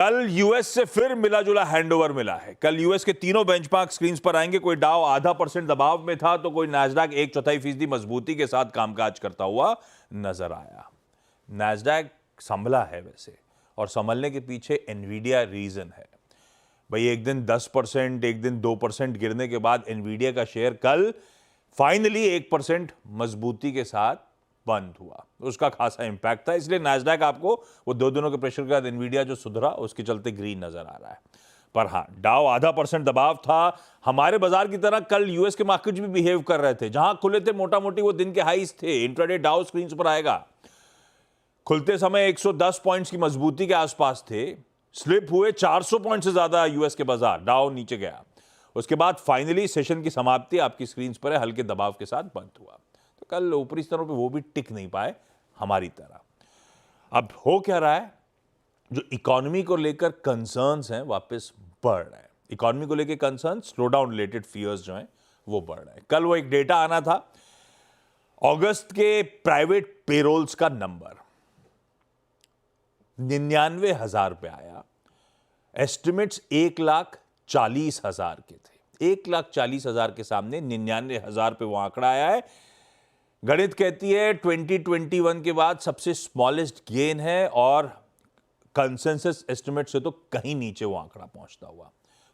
कल यूएस से फिर मिला जुला हैंडओवर मिला है। कल यूएस के तीनों बेंचमार्क स्क्रीन पर आएंगे। कोई डाउ 0.5% दबाव में था तो कोई नैस्डैक 1/4% मजबूती के साथ कामकाज करता हुआ नजर आया। नैस्डैक संभला है वैसे, और संभलने के पीछे एनवीडिया रीजन है। भाई एक दिन 10%, एक दिन 2% गिरने के बाद एनवीडिया का शेयर कल फाइनली 1% मजबूती के साथ बंद हुआ। उसका खासा इंपैक्ट था, इसलिए नैस्डैक आपको वो 2 दिनों के प्रेशर के बाद एनवीडिया जो सुधरा उसके चलते ग्रीन नजर आ रहा है। पर हां, डाउ 0.5% दबाव था। हमारे बाजार की तरह कल यूएस के मार्केट भी बिहेव कर रहे थे। जहां खुले थे मोटा मोटी वो दिन के हाईज थे। इंट्राडे डाउ स्क्रीन पर आएगा, खुलते समय 110 पॉइंट्स की मजबूती के आसपास थे। स्लिप हुए 400 पॉइंट से ज्यादा यूएस के बाजार, डाउ नीचे गया। उसके बाद फाइनली सेशन की समाप्ति आपकी स्क्रीन पर है, हल्के दबाव के साथ बंद हुआ। तो कल ऊपरी स्तरों पे वो भी टिक नहीं पाए हमारी तरह। अब हो क्या रहा है, जो इकोनॉमी को लेकर कंसर्न्स हैं वापस बढ़ रहे हैं। इकोनॉमी को लेकर concern, slow down related fears जो हैं वो बढ़ रहे हैं। कल वो एक डेटा आना था, अगस्त के प्राइवेट पेरोल्स का नंबर 99,000 पे आया। एस्टिमेट्स 1,40,000 के थे। 1,40,000 के सामने 99,000 पे वो आंकड़ा आया है। गणित कहती है 2021 के बाद सबसे स्मॉलेस्ट गेन है, और कंसेंसस एस्टिमेट से तो कहीं नीचे वो आंकड़ा पहुंचता हुआ।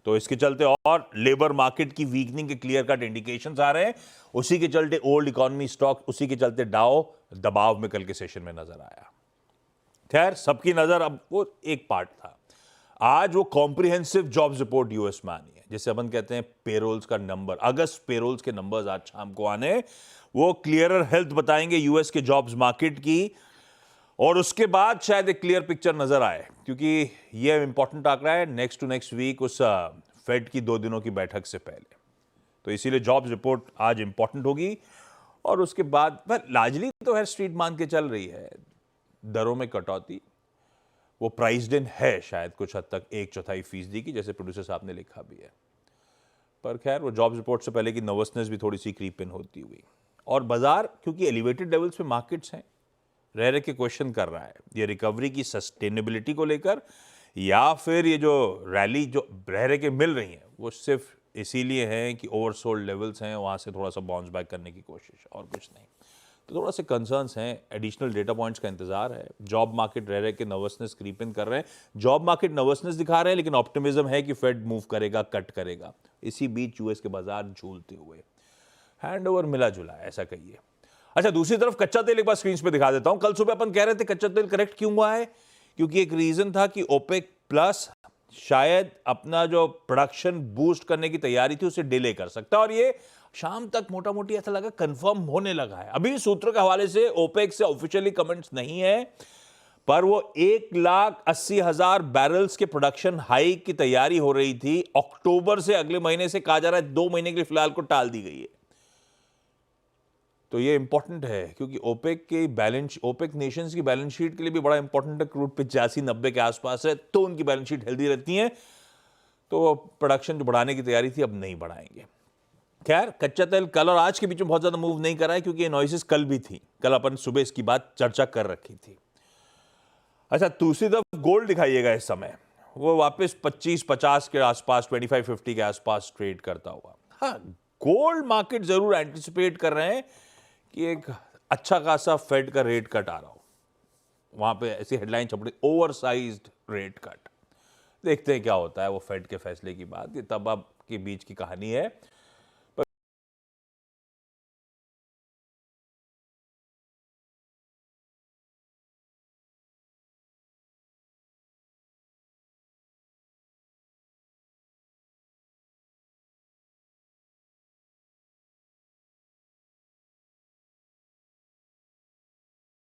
तो इसके चलते और लेबर मार्केट की वीकनिंग के क्लियर कट इंडिकेशंस आ रहे हैं। उसी के चलते ओल्ड इकोनॉमी स्टॉक, उसी के चलते डाउ दबाव में कल के सेशन में नजर आया। खैर, सबकी नजर अब वो एक पार्ट था। आज वो कॉम्प्रिहेंसिव जॉब्स रिपोर्ट यूएस में आनी है, जिसे अपन कहते हैं पेरोल्स का नंबर। अगस्त पेरोल्स के नंबर्स आज शाम को आने, वो क्लियरर हेल्थ बताएंगे यूएस के जॉब्स मार्केट की। और उसके बाद शायद एक क्लियर पिक्चर नजर आए, क्योंकि ये इंपॉर्टेंट आंकड़ा है नेक्स्ट टू नेक्स्ट वीक उस फेड की 2 दिनों की बैठक से पहले। तो इसीलिए जॉब्स रिपोर्ट आज इंपॉर्टेंट होगी। और उसके बाद लार्जली तो है स्ट्रीट मान के चल रही है, दरों में कटौती वो प्राइस्ड इन है शायद कुछ हद तक 1/4% की, जैसे प्रोड्यूसर साहब ने लिखा भी है। पर खैर, वो जॉब्स रिपोर्ट से पहले की नर्वसनेस भी थोड़ी सी क्रीप इन होती हुई। और बाजार क्योंकि एलिवेटेड लेवल्स पे मार्केट्स हैं, रह रह के क्वेश्चन कर रहा है ये रिकवरी की सस्टेनेबिलिटी को लेकर, या फिर ये जो रैली जो रह रह के मिल रही है वो सिर्फ इसीलिए है कि ओवरसोल्ड लेवल्स हैं, वहां से थोड़ा सा बाउंस बैक करने की कोशिश, और कुछ नहीं। तो थोड़ा से कंसर्न्स हैं, एडिशनल डेटा पॉइंट्स का इंतजार है। जॉब मार्केट रह रहे के नर्वसनेस क्रीप इन कर रहे हैं। जॉब मार्केट नर्वसनेस दिखा रहे हैं, लेकिन ऑप्टिमिज्म है कि फेड मूव करेगा, कट करेगा। इसी बीच यूएस के बाजार झूलते हुए हैंडओवर मिला जुला, ऐसा कहिए। अच्छा, दूसरी तरफ कच्चा तेल एक बार स्क्रीन पे दिखा देता हूं। कल सुबह अपन कह रहे थे कच्चा तेल करेक्ट क्यों हुआ है, क्योंकि एक रीजन था कि ओपेक प्लस शायद अपना जो प्रोडक्शन बूस्ट करने की तैयारी थी उसे डिले कर सकता है, और ये शाम तक मोटा मोटी ऐसा लगा कंफर्म होने लगा है। अभी सूत्रों के हवाले से ओपेक से ऑफिशियली कमेंट्स नहीं है, पर वो 1,80,000 बैरल्स के प्रोडक्शन हाइक की तैयारी हो रही थी अक्टूबर से, अगले महीने से कहा जा रहा है 2 महीने के लिए फिलहाल को टाल दी गई है। तो ये इंपॉर्टेंट है, क्योंकि ओपेक नेशंस की बैलेंस शीट के लिए भी बड़ा इंपॉर्टेंट है। क्रूड 85-90 के आसपास है तो उनकी बैलेंस शीट हेल्दी रहती है। तो प्रोडक्शन जो बढ़ाने की तैयारी थी अब नहीं बढ़ाएंगे। खैर, कच्चा तेल कल और आज के बीच में बहुत ज्यादा मूव नहीं करा है, क्योंकि ये नॉइसेस कल भी थी। कल अपन सुबह इसकी बात चर्चा कर रखी थी। अच्छा, दूसरी तरफ गोल्ड दिखाइएगा इस समय, वो वापस 25-50 के आसपास, 25-50 के आसपास ट्रेड करता हुआ। हाँ, गोल्ड मार्केट जरूर एंटिसिपेट कर रहे हैं कि एक अच्छा खासा फेड का रेट कट आ रहा हो। वहां पे ऐसी हेडलाइन छप रही, ओवरसाइज्ड रेट कट। देखते हैं क्या होता है वो फेड के फैसले की बात, ये तब अब के बीच की कहानी है।